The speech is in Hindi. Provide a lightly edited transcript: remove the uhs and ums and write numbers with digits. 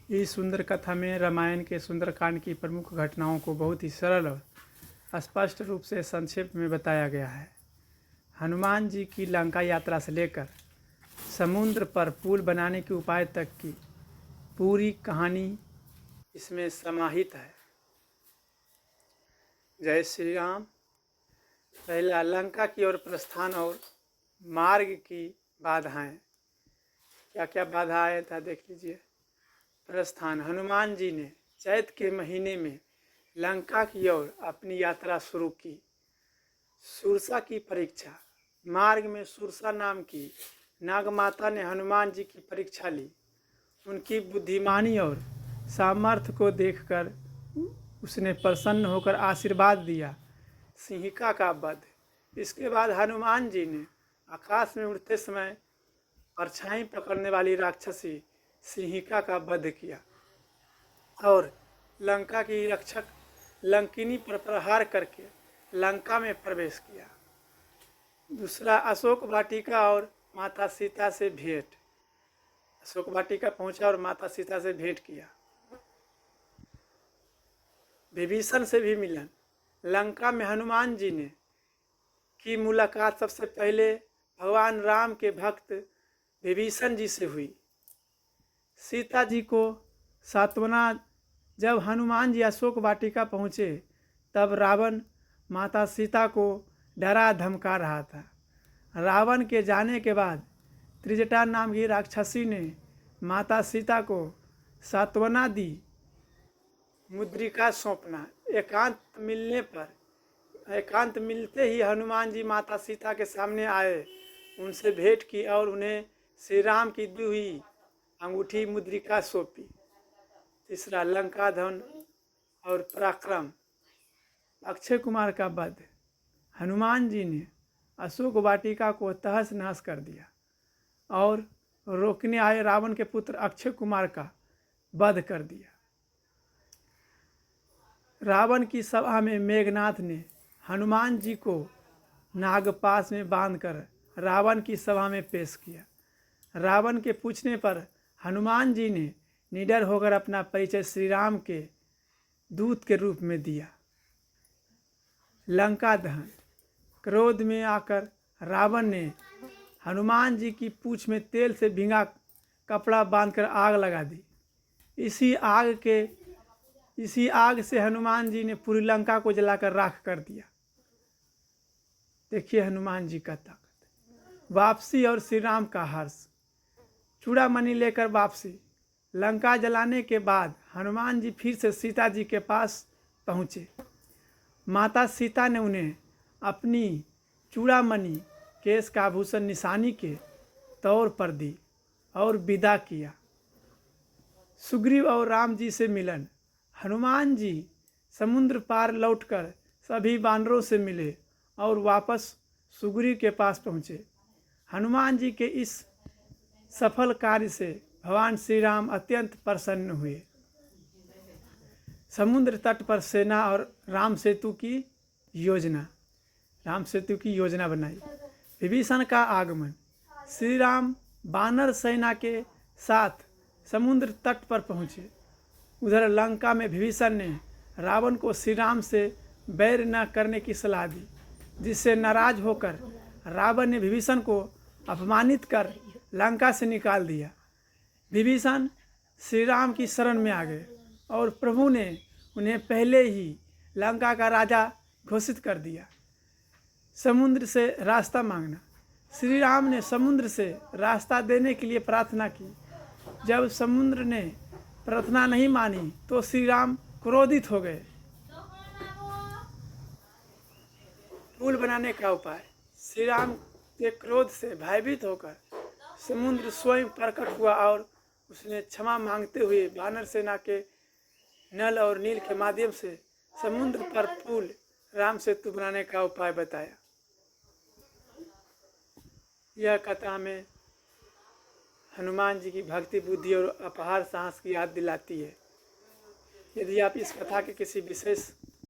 इस सुंदर कथा में रामायण के सुंदरकांड की प्रमुख घटनाओं को बहुत ही सरल और स्पष्ट रूप से संक्षेप में बताया गया है। हनुमान जी की लंका यात्रा से लेकर समुद्र पर पुल बनाने के उपाय तक की पूरी कहानी इसमें समाहित है। जय श्री राम। पहला, लंका की ओर प्रस्थान और मार्ग की बाधाएं। क्या क्या बाधाएं था देख लीजिए। प्रस्थान, हनुमान जी ने चैत के महीने में लंका की ओर अपनी यात्रा शुरू की। सुरसा की परीक्षा, मार्ग में सुरसा नाम की नागमाता ने हनुमान जी की परीक्षा ली। उनकी बुद्धिमानी और सामर्थ्य को देखकर उसने प्रसन्न होकर आशीर्वाद दिया। सिंहिका का वध, इसके बाद हनुमान जी ने आकाश में उड़ते समय परछाई पकड़ने वाली राक्षसी सिंहिका का वध किया और लंका की रक्षक लंकिनी पर प्रहार करके लंका में प्रवेश किया। दूसरा, अशोक वाटिका और माता सीता से भेंट। अशोक वाटिका पहुंचा और माता सीता से भेंट किया। विभीषण से भी मिलन। लंका में हनुमान जी ने की मुलाकात सबसे पहले भगवान राम के भक्त विभीषण जी से हुई। सीता जी को सांत्वना, जब हनुमान जी अशोक वाटिका पहुँचे तब रावण माता सीता को डरा धमका रहा था। रावण के जाने के बाद त्रिजटा नाम की राक्षसी ने माता सीता को सांत्वना दी। मुद्रिका सौंपना, एकांत मिलते ही हनुमान जी माता सीता के सामने आए, उनसे भेंट की और उन्हें श्री राम की दी हुई अंगूठी मुद्रिका सौंपी। तीसरा, लंका धन और पराक्रम। अक्षय कुमार का वध, हनुमान जी ने अशोक वाटिका को तहस नहस कर दिया और रोकने आए रावण के पुत्र अक्षय कुमार का वध कर दिया। रावण की सभा में मेघनाथ ने हनुमान जी को नागपाश में बांधकर रावण की सभा में पेश किया। रावण के पूछने पर हनुमान जी ने निडर होकर अपना परिचय श्री राम के दूत के रूप में दिया। लंका दहन, क्रोध में आकर रावण ने हनुमान जी की पूंछ में तेल से भींगा कपड़ा बांधकर आग लगा दी। इसी आग से हनुमान जी ने पूरी लंका को जलाकर राख कर दिया। देखिए हनुमान जी का ताकत। वापसी और श्री राम का हर्ष। चूड़ामणि लेकर वापसी। लंका जलाने के बाद हनुमान जी फिर से सीता जी के पास पहुँचे। माता सीता ने उन्हें अपनी चूड़ामणि केश का आभूषण निशानी के तौर पर दी और विदा किया। सुग्रीव और राम जी से मिलन। हनुमान जी समुद्र पार लौटकर सभी वानरों से मिले और वापस सुग्रीव के पास पहुँचे। हनुमान जी के इस सफल कार्य से भगवान श्री राम अत्यंत प्रसन्न हुए। समुद्र तट पर सेना और राम सेतु की योजना बनाई। विभीषण का आगमन। श्री राम वानर सेना के साथ समुद्र तट पर पहुँचे। उधर लंका में विभीषण ने रावण को श्री राम से बैर न करने की सलाह दी, जिससे नाराज होकर रावण ने विभीषण को अपमानित कर लंका से निकाल दिया। विभीषण श्री राम की शरण में आ गए और प्रभु ने उन्हें पहले ही लंका का राजा घोषित कर दिया। समुद्र से रास्ता मांगना। श्री राम ने समुद्र से रास्ता देने के लिए प्रार्थना की। जब समुद्र ने प्रार्थना नहीं मानी तो श्री राम क्रोधित हो गए। पुल बनाने का उपाय। श्री राम के क्रोध से भयभीत होकर समुद्र स्वयं प्रकट हुआ और उसने क्षमा मांगते हुए वानर सेना के नल और नील के माध्यम से समुद्र पर पुल राम सेतु बनाने का उपाय बताया। यह कथा हमें हनुमान जी की भक्ति, बुद्धि और अपार साहस की याद दिलाती है। यदि आप इस कथा के किसी विशेष